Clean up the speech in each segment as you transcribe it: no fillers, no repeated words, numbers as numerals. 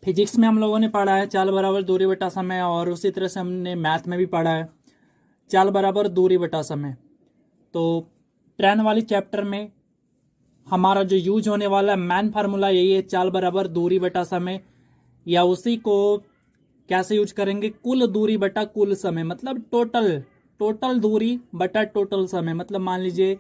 Physics में हम लोगों ने पढ़ा है चाल बराबर दूरी बटा समय, और उसी तरह से हमने मैथ में भी पढ़ा है चाल बराबर दूरी बटा समय। तो ट्रेन वाली चैप्टर में हमारा जो यूज होने वाला है मेन फार्मूला यही है, चाल बराबर दूरी बटा समय, या उसी को कैसे यूज करेंगे, कुल दूरी बटा कुल समय, मतलब टोटल टोटल दूरी बटा टोटल समय। मतलब मान लीजिए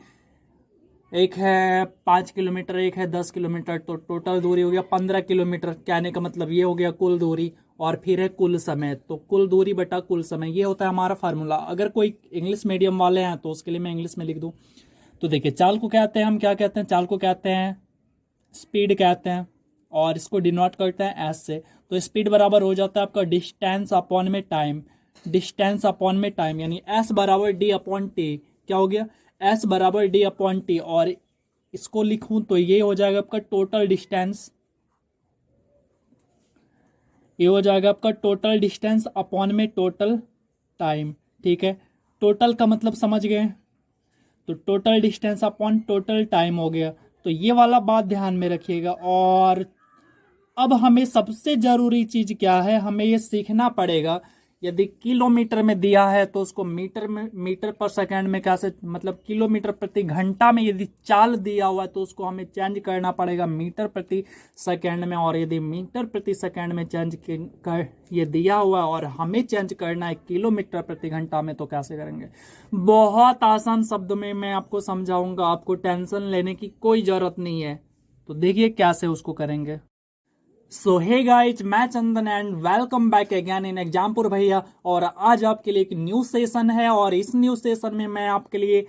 एक है 5 किलोमीटर, एक है 10 किलोमीटर, तो टोटल दूरी हो गया 15 किलोमीटर। कहने का मतलब ये हो गया कुल दूरी, और फिर है कुल समय, तो कुल दूरी बटा कुल समय, ये होता है हमारा फार्मूला। अगर कोई इंग्लिश मीडियम वाले हैं तो उसके लिए मैं इंग्लिश में लिख दूं। तो देखिए, चाल को कहते हैं, हम क्या कहते हैं, चाल को कहते हैं स्पीड कहते हैं, और इसको डिनोट करते हैं एस से। तो स्पीड बराबर हो जाता है आपका डिस्टेंस अपॉन में टाइम, डिस्टेंस अपॉन में टाइम, यानी एस बराबर डी अपॉन टी। क्या हो गया, एस बराबर डी अपॉन टी, और इसको लिखूं तो ये हो जाएगा आपका टोटल डिस्टेंस, ये हो जाएगा आपका टोटल डिस्टेंस अपॉन में टोटल टाइम। ठीक है, टोटल का मतलब समझ गए, तो total distance upon total time हो गया। तो ये वाला बात ध्यान में रखिएगा। और अब हमें सबसे जरूरी चीज क्या है, हमें ये सीखना पड़ेगा। यदि किलोमीटर में दिया है तो उसको मीटर में, मीटर पर सेकंड में कैसे, मतलब किलोमीटर प्रति घंटा में यदि चाल दिया हुआ है तो उसको हमें चेंज करना पड़ेगा मीटर प्रति सेकंड में। और यदि मीटर प्रति सेकंड में चेंज कर ये दिया हुआ है और हमें चेंज करना है किलोमीटर प्रति घंटा में, तो कैसे करेंगे। बहुत आसान शब्द में मैं आपको समझाऊंगा, आपको टेंशन लेने की कोई जरूरत नहीं है। तो देखिए कैसे उसको करेंगे। सो हे गाइज, मैं Chandan and welcome back again in Exampur भैया। और आज आपके लिए एक न्यू सेशन है, और इस न्यू सेशन में मैं आपके लिए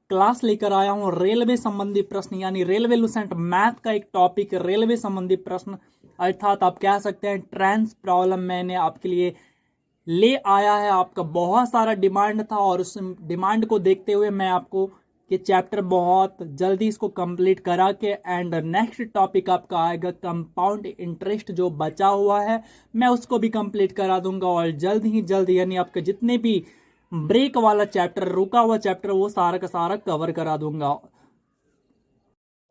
क्लास लेकर आया हूँ रेलवे संबंधी प्रश्न, यानी रेलवे लुसेंट मैथ का एक टॉपिक रेलवे संबंधी प्रश्न, अर्थात आप कह सकते हैं ट्रांस प्रॉब्लम मैंने आपके लिए ले आया है। आपका बहुत सारा डिमांड था, और उस डिमांड को देखते हुए मैं आपको ये चैप्टर बहुत जल्दी इसको कंप्लीट करा के, एंड नेक्स्ट टॉपिक आपका आएगा कंपाउंड इंटरेस्ट, जो बचा हुआ है मैं उसको भी कंप्लीट करा दूंगा। और जल्द ही जल्द, यानी आपके जितने भी ब्रेक वाला चैप्टर, रुका हुआ चैप्टर, वो सारा का सारा कवर करा दूंगा।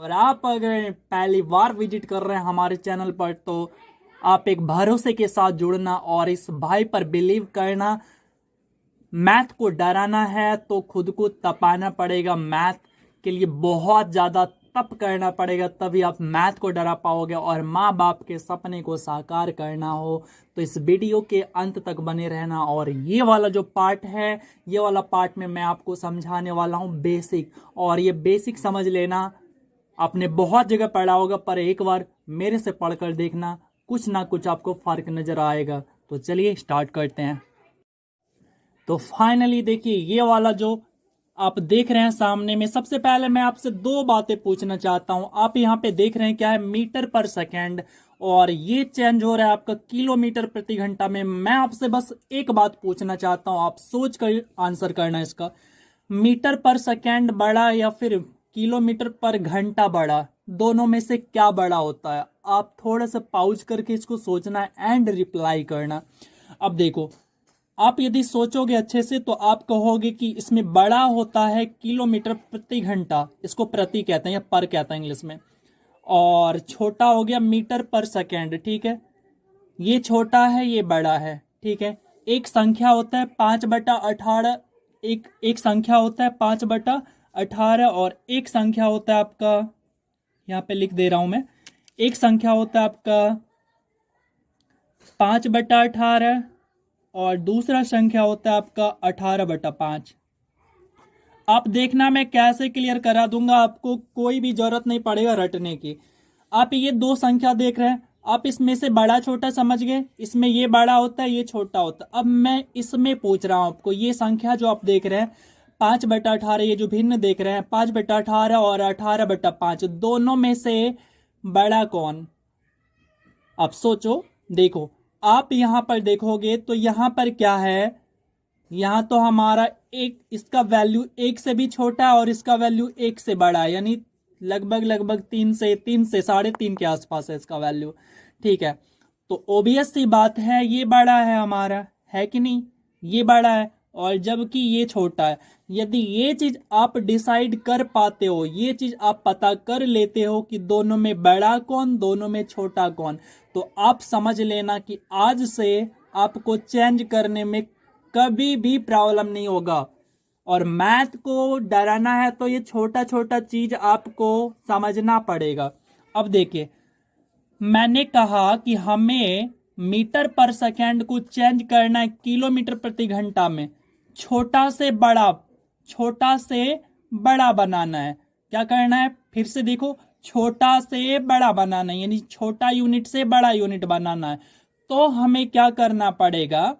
और आप अगर पहली बार विजिट कर रहे हैं हमारे चैनल पर, तो आप एक भरोसे के साथ जुड़ना और इस भाई पर बिलीव करना। मैथ को डराना है तो खुद को तपाना पड़ेगा, मैथ के लिए बहुत ज़्यादा तप करना पड़ेगा, तभी आप मैथ को डरा पाओगे। और माँ बाप के सपने को साकार करना हो तो इस वीडियो के अंत तक बने रहना। और ये वाला जो पार्ट है, ये वाला पार्ट में मैं आपको समझाने वाला हूँ बेसिक, और ये बेसिक समझ लेना। आपने बहुत जगह पढ़ा होगा, पर एक बार मेरे से पढ़कर देखना, कुछ ना कुछ आपको फर्क नजर आएगा। तो चलिए स्टार्ट करते हैं। तो फाइनली देखिए, ये वाला जो आप देख रहे हैं सामने में, सबसे पहले मैं आपसे दो बातें पूछना चाहता हूं। आप यहाँ पे देख रहे हैं क्या है, मीटर पर सेकेंड, और ये चेंज हो रहा है आपका किलोमीटर प्रति घंटा में। मैं आपसे बस एक बात पूछना चाहता हूं, आप सोच कर आंसर करना इसका। मीटर पर सेकेंड बड़ा या फिर किलोमीटर पर घंटा बड़ा, दोनों में से क्या बड़ा होता है। आप थोड़ा सा पाउज करके इसको सोचना है एंड रिप्लाई करना। अब देखो, आप यदि सोचोगे अच्छे से तो आप कहोगे कि इसमें बड़ा होता है किलोमीटर प्रति घंटा, इसको प्रति कहते हैं या पर कहते हैं इंग्लिश में, और छोटा हो गया मीटर पर सेकेंड। ठीक है, ये छोटा है, ये बड़ा है। ठीक है, एक संख्या होता है 5/18, एक संख्या होता है 5/18, और एक संख्या होता है आपका, यहाँ पे लिख दे रहा हूं मैं, एक संख्या होता है आपका 5/18, और दूसरा संख्या होता है आपका 18/5। आप देखना मैं कैसे क्लियर करा दूंगा, आपको कोई भी जरूरत नहीं पड़ेगा रटने की। आप ये दो संख्या देख रहे हैं, आप इसमें से बड़ा छोटा समझ गए, इसमें ये बड़ा होता है, ये छोटा होता है। अब मैं इसमें पूछ रहा हूं आपको, ये संख्या जो आप देख रहे हैं 5/18, ये जो भिन्न देख रहे हैं 5/18 और 18/5, दोनों में से बड़ा कौन। अब सोचो, देखो आप यहां पर देखोगे तो यहां पर क्या है, यहां तो हमारा एक, इसका वैल्यू एक से भी छोटा है और इसका वैल्यू एक से बड़ा है, यानी लगभग 3 से 3.5 के आसपास है इसका वैल्यू। ठीक है, तो ओबियस सी बात है ये बड़ा है हमारा, है कि नहीं, ये बड़ा है। और जबकि ये छोटा है। यदि ये चीज आप डिसाइड कर पाते हो, ये चीज आप पता कर लेते हो कि दोनों में बड़ा कौन, दोनों में छोटा कौन, तो आप समझ लेना कि आज से आपको चेंज करने में कभी भी प्रॉब्लम नहीं होगा। और मैथ को डराना है तो ये छोटा छोटा चीज आपको समझना पड़ेगा। अब देखिए, मैंने कहा कि हमें मीटर पर सेकेंड को चेंज करना है किलोमीटर प्रति घंटा में। छोटा से बड़ा, छोटा से बड़ा बनाना है। क्या करना है, फिर से देखो, छोटा से बड़ा बनाना है, यानी छोटा यूनिट से बड़ा यूनिट बनाना है। तो हमें क्या करना पड़ेगा,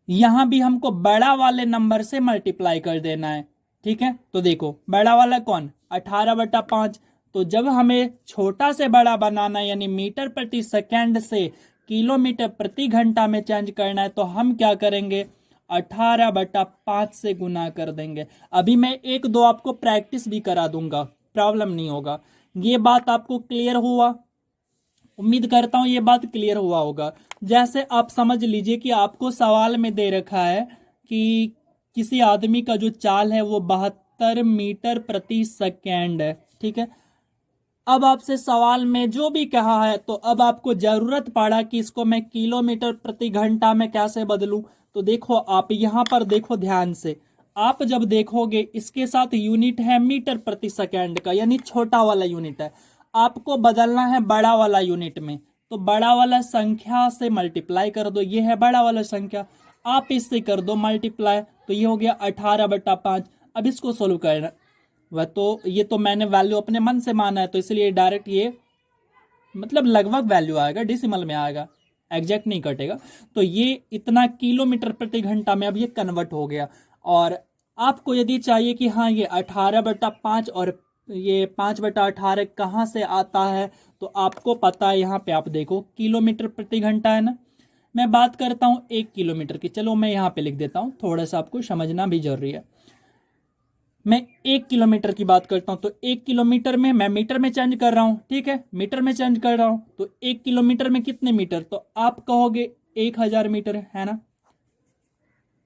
यहां भी हमको बड़ा वाले नंबर से मल्टीप्लाई कर देना है। ठीक है, तो देखो बड़ा वाला कौन, 18/5। तो जब हमें छोटा से बड़ा बनाना है, यानी मीटर प्रति सेकेंड से किलोमीटर प्रति घंटा में चेंज करना है, तो हम क्या करेंगे, 18/5 से गुना कर देंगे। अभी मैं एक दो आपको प्रैक्टिस भी करा दूंगा, प्रॉब्लम नहीं होगा। ये बात आपको क्लियर हुआ? उम्मीद करता हूं ये बात क्लियर हुआ होगा। जैसे आप समझ लीजिए कि आपको सवाल में दे रखा है कि किसी आदमी का जो चाल है वो 72 मीटर प्रति सेकेंड है। ठीक है, अब आपसे सवाल में जो भी कहा है, तो अब आपको जरूरत पड़ा कि इसको मैं किलोमीटर प्रति घंटा में कैसे बदलूं। तो देखो, आप यहां पर देखो ध्यान से, आप जब देखोगे इसके साथ यूनिट है मीटर प्रति सेकेंड का, यानी छोटा वाला यूनिट है। आपको बदलना है बड़ा वाला यूनिट में, तो बड़ा वाला संख्या से मल्टीप्लाई कर दो। ये है बड़ा वाला संख्या, आप इससे कर दो मल्टीप्लाई, तो ये हो गया 18/5। अब इसको सोल्व करना, वह तो ये तो मैंने वैल्यू अपने मन से माना है, तो इसलिए डायरेक्ट ये मतलब लगभग वैल्यू आएगा, डेसिमल में आएगा, एग्जैक्ट नहीं कटेगा। तो ये इतना किलोमीटर प्रति घंटा में अब ये कन्वर्ट हो गया। और आपको यदि चाहिए कि हाँ ये 18/5 और ये 5/18 कहाँ से आता है, तो आपको पता है, यहाँ पे आप देखो किलोमीटर प्रति घंटा है ना। मैं बात करता हूँ 1 किलोमीटर की, चलो मैं यहाँ पे लिख देता हूँ, थोड़ा सा आपको समझना भी जरूरी है। मैं 1 किलोमीटर की बात करता हूं, तो 1 किलोमीटर में मैं मीटर में चेंज कर रहा हूं। ठीक है, मीटर में चेंज कर रहा हूं, तो 1 किलोमीटर में कितने मीटर, तो आप कहोगे 1000 मीटर है ना।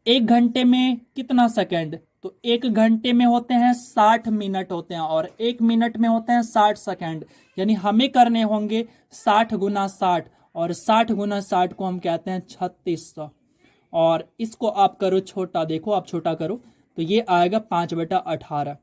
1 घंटे में कितना सेकंड, तो 1 घंटे में होते हैं 60 मिनट होते हैं, और 1 मिनट में होते हैं 60 सेकंड। यानी हमें करने होंगे 60 गुना 60, और 60 गुना 60 को हम कहते हैं 3600। और इसको आप करो छोटा, देखो आप छोटा करो, तो ये आएगा 5/18।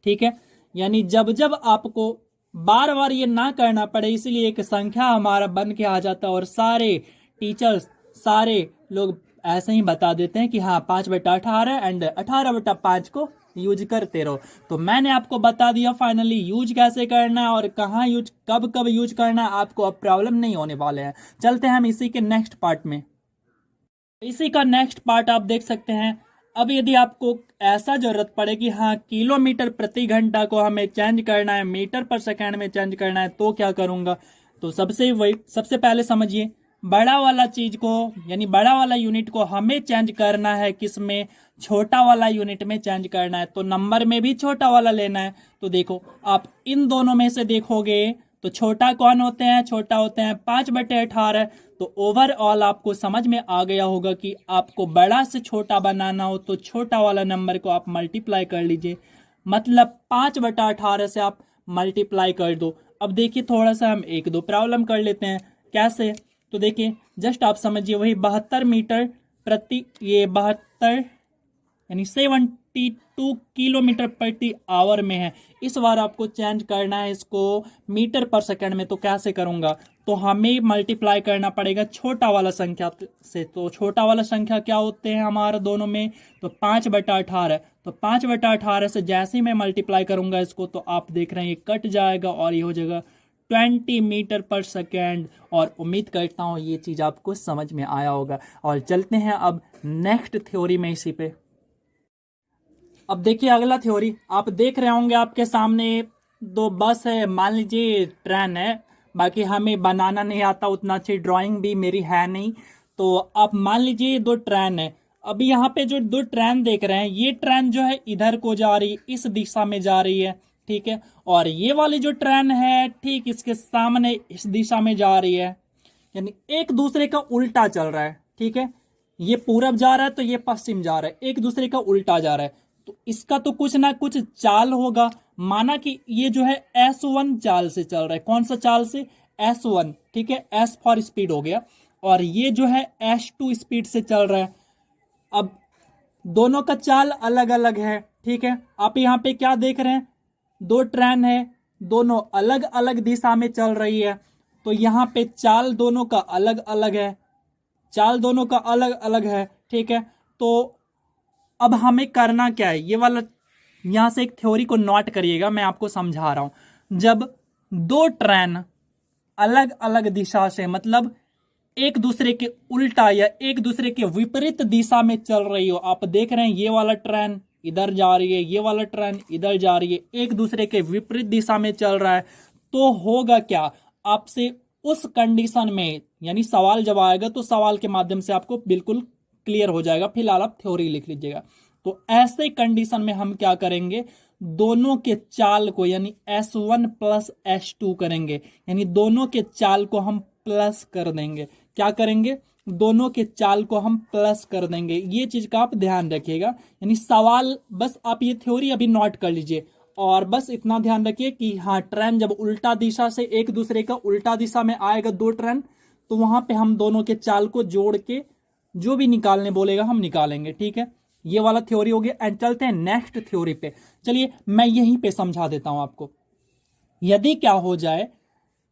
ठीक है, यानी जब जब आपको बार बार ये ना करना पड़े, इसीलिए एक संख्या हमारा बन के आ जाता है। और सारे टीचर्स, सारे लोग ऐसे ही बता देते हैं कि हाँ 5/18 एंड 18/5 को यूज करते रहो। तो मैंने आपको बता दिया फाइनली यूज कैसे करना है और कहाँ यूज, कब कब यूज करना है, आपको अब प्रॉब्लम नहीं होने वाले हैं। चलते हैं हम इसी के नेक्स्ट पार्ट में। इसी का नेक्स्ट पार्ट आप देख सकते हैं। अब यदि आपको ऐसा जरूरत पड़े कि हाँ किलोमीटर प्रति घंटा को हमें चेंज करना है, मीटर पर सेकंड में चेंज करना है, तो क्या करूंगा, तो सबसे पहले समझिए, बड़ा वाला चीज को, यानी बड़ा वाला यूनिट को हमें चेंज करना है किस में, छोटा वाला यूनिट में चेंज करना है। तो नंबर में भी छोटा वाला लेना है। तो देखो, आप इन दोनों में से देखोगे तो छोटा कौन होते हैं, छोटा होते हैं 5/18। तो ओवरऑल आपको समझ में आ गया होगा कि आपको बड़ा से छोटा बनाना हो तो छोटा वाला नंबर को आप मल्टीप्लाई कर लीजिए, मतलब 5/18 से आप मल्टीप्लाई कर दो। अब देखिए थोड़ा सा हम एक दो प्रॉब्लम कर लेते हैं, कैसे, तो देखिए जस्ट आप समझिए, वही 72 मीटर प्रति, ये 72 यानी 72 किलोमीटर प्रति आवर में है। इस बार आपको चेंज करना है इसको मीटर पर सेकंड में, तो कैसे करूंगा, तो हमें मल्टीप्लाई करना पड़ेगा छोटा वाला संख्या से। तो छोटा वाला संख्या क्या होते हैं हमारे दोनों में, तो 5/18। तो 5/18 से जैसे ही मैं मल्टीप्लाई करूंगा इसको, तो आप देख रहे हैं ये कट जाएगा और ये हो जाएगा 20 मीटर पर सेकेंड। और उम्मीद करता हूं ये चीज आपको समझ में आया होगा। और चलते हैं अब नेक्स्ट थ्योरी में इसी पे। अब देखिए अगला थ्योरी, आप देख रहे होंगे आपके सामने दो बस है, मान लीजिए ट्रेन है, बाकी हमें बनाना नहीं आता, उतना अच्छी ड्राइंग भी मेरी है नहीं। तो आप मान लीजिए दो ट्रेन है। अभी यहाँ पे जो दो ट्रेन देख रहे हैं, ये ट्रेन जो है इधर को जा रही, इस दिशा में जा रही है, ठीक है, और ये वाली जो ट्रेन है ठीक इसके सामने इस दिशा में जा रही है, यानी एक दूसरे का उल्टा चल रहा है। ठीक है, ये पूरब जा रहा है तो ये पश्चिम जा रहा है, एक दूसरे का उल्टा जा रहा है, तो इसका तो कुछ ना कुछ चाल होगा। माना कि ये जो है S1 चाल से चल रहा है। कौन सा चाल से? S1, ठीक है, S फॉर स्पीड हो गया। और ये जो है S2 स्पीड से चल रहा है। अब दोनों का चाल अलग अलग है, ठीक है। आप यहाँ पे क्या देख रहे हैं? दो ट्रेन है, दोनों अलग अलग दिशा में चल रही है, तो यहाँ पे चाल दोनों का अलग अलग है, चाल दोनों का अलग अलग है, ठीक है। तो अब हमें करना क्या है, ये वाला यहां से एक थ्योरी को नोट करिएगा, मैं आपको समझा रहा हूं। जब दो ट्रेन अलग अलग दिशा से, मतलब एक दूसरे के उल्टा या एक दूसरे के विपरीत दिशा में चल रही हो, आप देख रहे हैं ये वाला ट्रेन इधर जा रही है, ये वाला ट्रेन इधर जा रही है, एक दूसरे के विपरीत दिशा में चल रहा है, तो होगा क्या? आपसे उस कंडीशन में, यानी सवाल जब आएगा तो सवाल के माध्यम से आपको बिल्कुल क्लियर हो जाएगा, फिलहाल आप थ्योरी लिख लीजिएगा। तो ऐसे कंडीशन में हम क्या करेंगे? दोनों के चाल को यानी S1 प्लस S2 करेंगे, यानी दोनों के चाल को हम प्लस कर देंगे। क्या करेंगे? दोनों के चाल को हम प्लस कर देंगे। ये चीज का आप ध्यान रखिएगा, यानी सवाल, बस आप ये थ्योरी अभी नोट कर लीजिए और बस इतना ध्यान रखिए कि हाँ, ट्रेन जब उल्टा दिशा से एक दूसरे का उल्टा दिशा में आएगा दो ट्रेन, तो वहां पे हम दोनों के चाल को जोड़ के जो भी निकालने बोलेगा हम निकालेंगे, ठीक है। ये वाला थ्योरी हो गया। एंड चलते हैं नेक्स्ट थ्योरी पे। चलिए मैं यहीं पे समझा देता हूं आपको। यदि क्या हो जाए,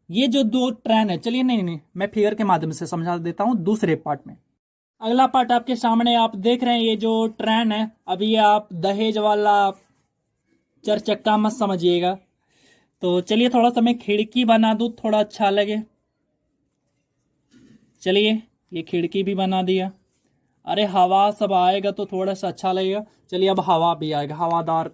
ये जो दो ट्रेन है, चलिए नहीं, मैं फिगर के माध्यम से समझा देता हूं दूसरे पार्ट में। अगला पार्ट आपके सामने आप देख रहे हैं, ये जो ट्रेन है, अभी आप दहेज वाला चरचक्का मत समझिएगा। तो चलिए थोड़ा सा मैं खिड़की बना दूं, थोड़ा अच्छा लगे। चलिए ये खिड़की भी बना दिया। अरे हवा सब आएगा तो थोड़ा सा अच्छा लगेगा। चलिए अब हवा भी आएगा, हवादार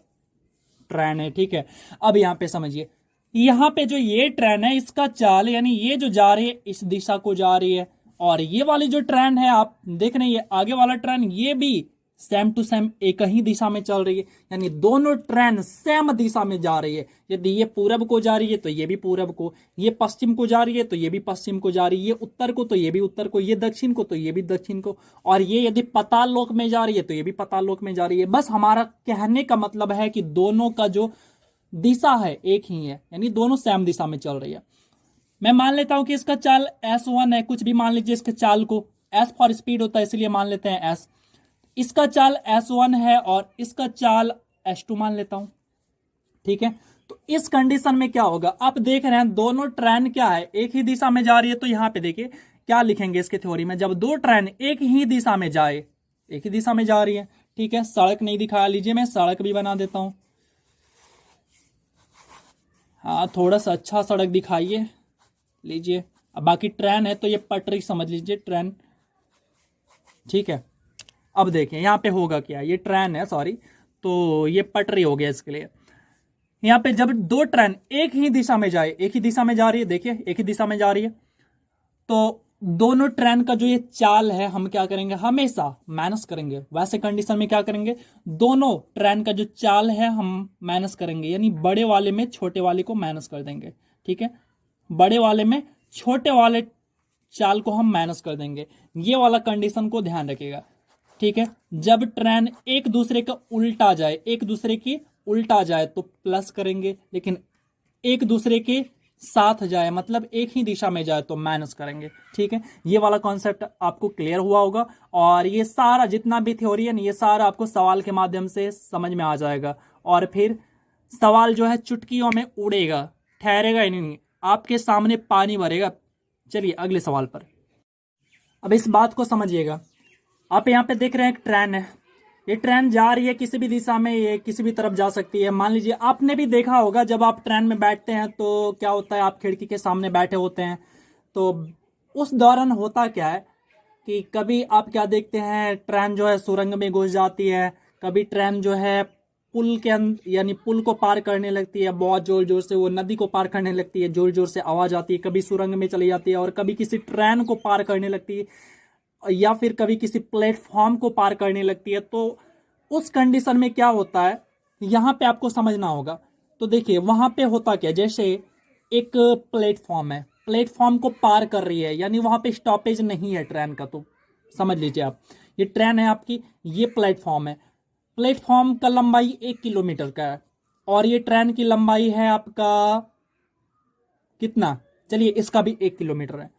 ट्रेन है, ठीक है। अब यहाँ पे समझिए, यहाँ पे जो ये ट्रेन है इसका चाल, यानी ये जो जा रही है इस दिशा को जा रही है, और ये वाली जो ट्रेन है आप देख रहे हैं, ये आगे वाला ट्रेन ये भी सेम टू सेम एक ही दिशा में चल रही है, यानी दोनों ट्रेन सेम दिशा में जा रही है। यदि ये पूरब को जा रही है तो ये भी पूरब को, ये पश्चिम को जा रही है तो ये भी पश्चिम को जा रही है, ये उत्तर को तो ये भी उत्तर को, ये दक्षिण को तो ये भी दक्षिण को, और ये यदि पाताल लोक में जा रही है तो ये भी पाताल लोक में जा रही है। बस हमारा कहने का मतलब है कि दोनों का जो दिशा है एक ही है, यानी दोनों सेम दिशा में चल रही है। मैं मान लेता हूं कि इसका चाल S1 है, कुछ भी मान लीजिए इसके चाल को, S फॉर स्पीड होता है इसलिए मान लेते हैं S। इसका चाल S1 है और इसका चाल S2 मान लेता हूं, ठीक है। तो इस कंडीशन में क्या होगा, आप देख रहे हैं दोनों ट्रेन क्या है, एक ही दिशा में जा रही है। तो यहां पे देखिए क्या लिखेंगे इसके थ्योरी में, जब दो ट्रेन एक ही दिशा में जाए, एक ही दिशा में जा रही है, ठीक है। सड़क नहीं दिखा लीजिए, मैं सड़क भी बना देता हूं। हाँ थोड़ा सा अच्छा सड़क दिखाइए लीजिए। अब बाकी ट्रेन है तो ये पटरी समझ लीजिए, ट्रेन, ठीक है। अब देखिए यहाँ पे होगा क्या, ये ट्रेन है सॉरी, तो ये पटरी हो गया इसके लिए। यहाँ पे जब दो ट्रेन एक ही दिशा में जाए, एक ही दिशा में जा रही है, देखिए एक ही दिशा में जा रही है, तो दोनों ट्रेन का जो ये चाल है हम क्या करेंगे, हमेशा माइनस करेंगे। वैसे कंडीशन में क्या करेंगे, दोनों ट्रेन का जो चाल है हम माइनस करेंगे, यानी बड़े वाले में छोटे वाले को माइनस कर देंगे, ठीक है। बड़े वाले में छोटे वाले चाल को हम माइनस कर देंगे। ये वाला कंडीशन को ध्यान रखिएगा, ठीक है। जब ट्रेन एक दूसरे का उल्टा जाए, एक दूसरे की उल्टा जाए तो प्लस करेंगे, लेकिन एक दूसरे के साथ जाए, मतलब एक ही दिशा में जाए तो माइनस करेंगे, ठीक है। ये वाला कॉन्सेप्ट आपको क्लियर हुआ होगा, और ये सारा जितना भी थ्योरी है ना, ये सारा आपको सवाल के माध्यम से समझ में आ जाएगा, और फिर सवाल जो है चुटकियों में उड़ेगा, ठहरेगा ही नहीं, आपके सामने पानी भरेगा। चलिए अगले सवाल पर। अब इस बात को समझिएगा, आप यहाँ पे देख रहे हैं एक ट्रेन है, ये ट्रेन जा रही है किसी भी दिशा में, ये किसी भी तरफ जा सकती है। मान लीजिए आपने भी देखा होगा जब आप ट्रेन में बैठते हैं तो क्या होता है, आप खिड़की के सामने बैठे होते हैं, तो उस दौरान होता क्या है कि कभी आप क्या देखते हैं, ट्रेन जो है सुरंग में घुस जाती है, कभी ट्रेन जो है पुल के अंदर, यानी पुल को पार करने लगती है, बहुत जोर जोर से वो नदी को पार करने लगती है, जोर जोर से आवाज आती है, कभी सुरंग में चली जाती है, और कभी किसी ट्रेन को पार करने लगती है, या फिर कभी किसी प्लेटफॉर्म को पार करने लगती है। तो उस कंडीशन में क्या होता है, यहां पे आपको समझना होगा। तो देखिए वहां पे होता क्या, जैसे एक प्लेटफॉर्म है, प्लेटफॉर्म को पार कर रही है, यानी वहां पे स्टॉपेज नहीं है ट्रेन का, तो समझ लीजिए आप, ये ट्रेन है आपकी, ये प्लेटफॉर्म है, प्लेटफॉर्म का लंबाई 1 किलोमीटर का है और ये ट्रेन की लंबाई है आपका कितना, चलिए इसका भी 1 किलोमीटर है।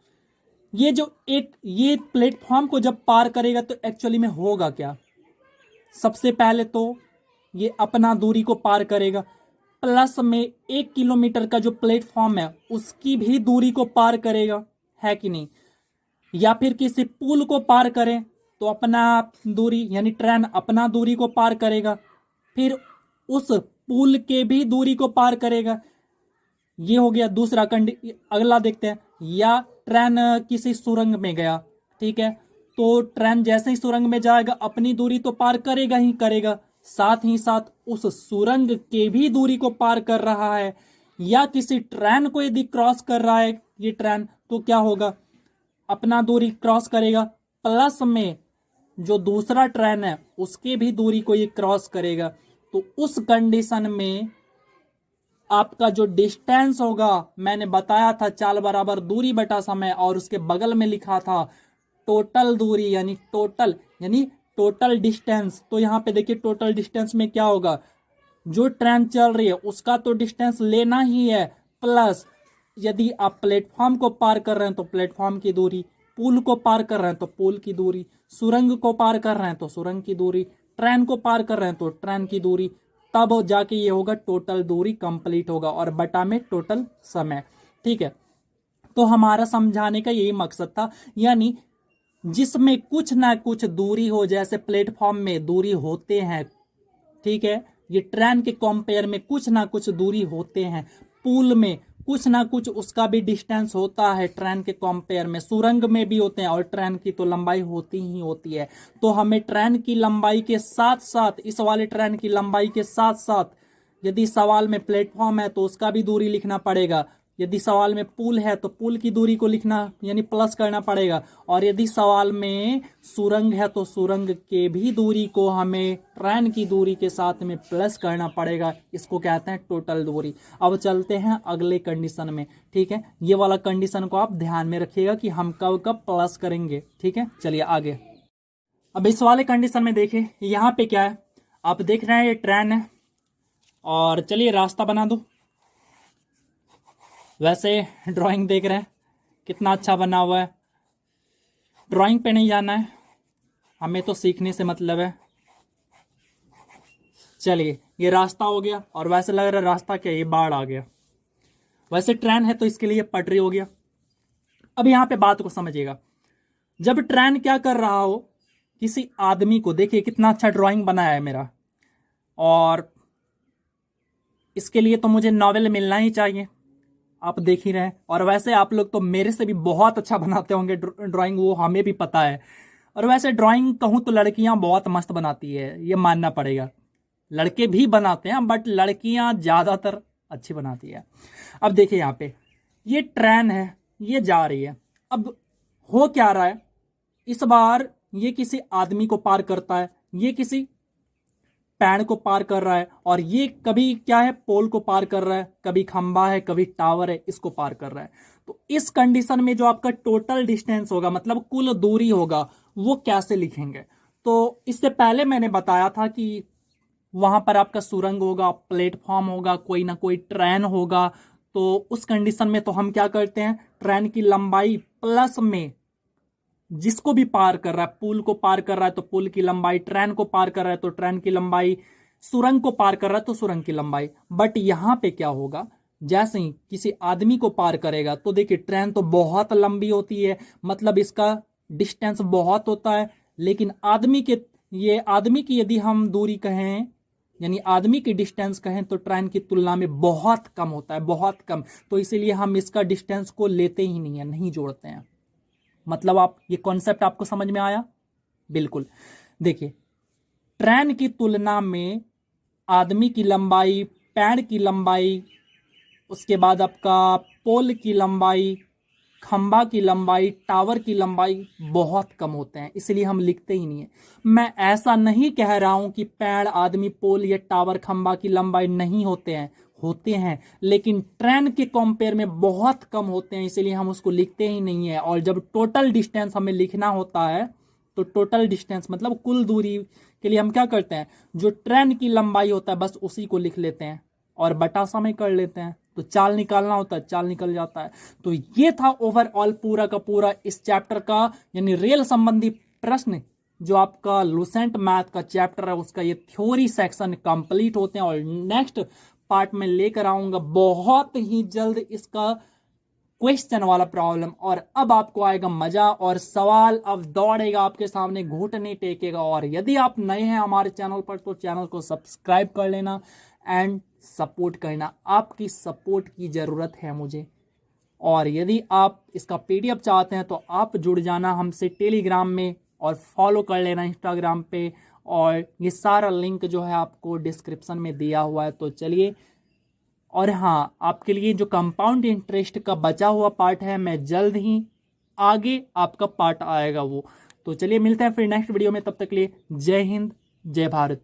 ये जो एक ये प्लेटफॉर्म को जब पार करेगा तो एक्चुअली में होगा क्या, सबसे पहले तो ये अपना दूरी को पार करेगा, प्लस में 1 किलोमीटर का जो प्लेटफॉर्म है उसकी भी दूरी को पार करेगा, है कि नहीं। या फिर किसी पुल को पार करें तो अपना दूरी यानी ट्रेन अपना दूरी को पार करेगा, फिर उस पुल के भी दूरी को पार करेगा। ये हो गया दूसरा अगला देखते हैं, या ट्रेन किसी सुरंग में गया, ठीक है, तो ट्रेन जैसे ही सुरंग में जाएगा अपनी दूरी तो पार करेगा ही करेगा, साथ ही साथ उस सुरंग के भी दूरी को पार कर रहा है। या किसी ट्रेन को यदि क्रॉस कर रहा है ये ट्रेन तो क्या होगा, अपना दूरी क्रॉस करेगा, प्लस में जो दूसरा ट्रेन है उसके भी दूरी को ये क्रॉस करेगा। तो उस कंडीशन में आपका जो डिस्टेंस होगा, मैंने बताया था चाल बराबर दूरी बटा समय, और उसके बगल में लिखा था टोटल दूरी यानी टोटल डिस्टेंस। तो यहाँ पे देखिए टोटल डिस्टेंस में क्या होगा, जो ट्रेन चल रही है उसका तो डिस्टेंस लेना ही है, प्लस यदि आप प्लेटफॉर्म को पार कर रहे हैं तो प्लेटफॉर्म की दूरी, पुल को पार कर रहे हैं तो पुल की दूरी, सुरंग को पार कर रहे हैं तो सुरंग की दूरी, ट्रेन को पार कर रहे हैं तो ट्रेन की दूरी, तब जाके ये होगा टोटल दूरी कंप्लीट होगा, और बटा में टोटल समय। ठीक है, तो हमारा समझाने का यही मकसद था, यानी जिसमें कुछ ना कुछ दूरी हो, जैसे प्लेटफॉर्म में दूरी होते हैं, ठीक है, ये ट्रेन के कंपेयर में कुछ ना कुछ दूरी होते हैं, पुल में कुछ ना कुछ उसका भी डिस्टेंस होता है ट्रेन के कंपेयर में, सुरंग में भी होते हैं, और ट्रेन की तो लंबाई होती ही होती है। तो हमें ट्रेन की लंबाई के साथ साथ, इस वाले ट्रेन की लंबाई के साथ साथ, यदि सवाल में प्लेटफॉर्म है तो उसका भी दूरी लिखना पड़ेगा, यदि सवाल में पुल है तो पुल की दूरी को लिखना यानी प्लस करना पड़ेगा, और यदि सवाल में सुरंग है तो सुरंग के भी दूरी को हमें ट्रेन की दूरी के साथ में प्लस करना पड़ेगा। इसको कहते हैं टोटल दूरी। अब चलते हैं अगले कंडीशन में, ठीक है, ये वाला कंडीशन को आप ध्यान में रखिएगा कि हम कब कब प्लस करेंगे, ठीक है। चलिए आगे, अब इस वाले कंडीशन में देखिए यहाँ पे क्या है, आप देख रहे हैं ये ट्रेन है, और चलिए रास्ता बना दो। वैसे ड्राइंग देख रहे हैं कितना अच्छा बना हुआ है, ड्राइंग पे नहीं जाना है हमें, तो सीखने से मतलब है। चलिए ये रास्ता हो गया, और वैसे लग रहा है रास्ता क्या, ये बाढ़ आ गया। वैसे ट्रेन है तो इसके लिए पटरी हो गया। अब यहां पे बात को समझिएगा, जब ट्रेन क्या कर रहा हो, किसी आदमी को, देखिए कितना अच्छा ड्राइंग बनाया है मेरा, और इसके लिए तो मुझे नॉवेल मिलना ही चाहिए, आप देख ही रहे हैं। और वैसे आप लोग तो मेरे से भी बहुत अच्छा बनाते होंगे ड्राइंग, वो हमें भी पता है। और वैसे ड्राइंग कहूँ तो लड़कियां बहुत मस्त बनाती है, ये मानना पड़ेगा, लड़के भी बनाते हैं बट लड़कियां ज़्यादातर अच्छी बनाती है। अब देखिए यहाँ पे ये ट्रेन है, ये जा रही है, अब हो क्या रहा है, इस बार ये किसी आदमी को पार करता है, ये किसी पेड़ को पार कर रहा है, और ये कभी क्या है, पोल को पार कर रहा है, कभी खंबा है, कभी टावर है, इसको पार कर रहा है। तो इस कंडीशन में जो आपका टोटल डिस्टेंस होगा, मतलब कुल दूरी होगा, वो कैसे लिखेंगे। तो इससे पहले मैंने बताया था कि वहां पर आपका सुरंग होगा, प्लेटफॉर्म होगा, कोई ना कोई ट्रेन होगा। तो उस कंडीशन में तो हम क्या करते हैं, ट्रेन की लंबाई प्लस में जिसको भी पार कर रहा है, पुल को पार कर रहा है तो पुल की लंबाई, ट्रेन को पार कर रहा है तो ट्रेन की लंबाई, सुरंग को पार कर रहा है तो सुरंग की लंबाई। बट यहां पे क्या होगा, जैसे ही किसी आदमी को पार करेगा तो देखिए ट्रेन तो बहुत लंबी होती है, मतलब इसका डिस्टेंस बहुत होता है, लेकिन आदमी की यदि हम दूरी कहें, यानी आदमी की डिस्टेंस कहें, तो ट्रेन की तुलना में बहुत कम होता है, बहुत कम। तो इसीलिए हम इसका डिस्टेंस को लेते ही नहीं है, नहीं जोड़ते हैं। मतलब आप ये कॉन्सेप्ट आपको समझ में आया, बिल्कुल। देखिए ट्रेन की तुलना में आदमी की लंबाई, पेड़ की लंबाई, उसके बाद आपका पोल की लंबाई, खंबा की लंबाई, टावर की लंबाई बहुत कम होते हैं, इसलिए हम लिखते ही नहीं है। मैं ऐसा नहीं कह रहा हूं कि पेड़, आदमी, पोल या टावर, खंबा की लंबाई नहीं होते हैं, होते हैं, लेकिन ट्रेन के कंपेयर में बहुत कम होते हैं, इसीलिए हम उसको लिखते ही नहीं है। और जब टोटल डिस्टेंस हमें लिखना होता है तो टोटल डिस्टेंस मतलब कुल दूरी के लिए हम क्या करते हैं, जो ट्रेन की लंबाई होता है बस उसी को लिख लेते हैं और बटा समय कर लेते हैं, तो चाल निकालना होता है, चाल निकल जाता है। तो ये था ओवरऑल पूरा का पूरा इस चैप्टर का, यानी रेल संबंधी प्रश्न जो आपका लुसेंट मैथ का चैप्टर है उसका ये थ्योरी सेक्शन कंप्लीट होते हैं। और नेक्स्ट पार्ट में लेकर आऊंगा बहुत ही जल्द इसका क्वेश्चन वाला प्रॉब्लम, और अब आपको आएगा मजा और सवाल अब दौड़ेगा आपके सामने, घुटने टेकेगा। और यदि आप नए हैं हमारे चैनल पर तो चैनल को सब्सक्राइब कर लेना एंड सपोर्ट करना, आपकी सपोर्ट की जरूरत है मुझे। और यदि आप इसका पीडीएफ चाहते हैं तो आप जुड़ जाना हमसे टेलीग्राम में और फॉलो कर लेना इंस्टाग्राम पे, और ये सारा लिंक जो है आपको डिस्क्रिप्शन में दिया हुआ है। तो चलिए, और हाँ, आपके लिए जो कंपाउंड इंटरेस्ट का बचा हुआ पार्ट है मैं जल्द ही आगे आपका पार्ट आएगा वो। तो चलिए मिलते हैं फिर नेक्स्ट वीडियो में, तब तक के लिए जय हिंद जय भारत।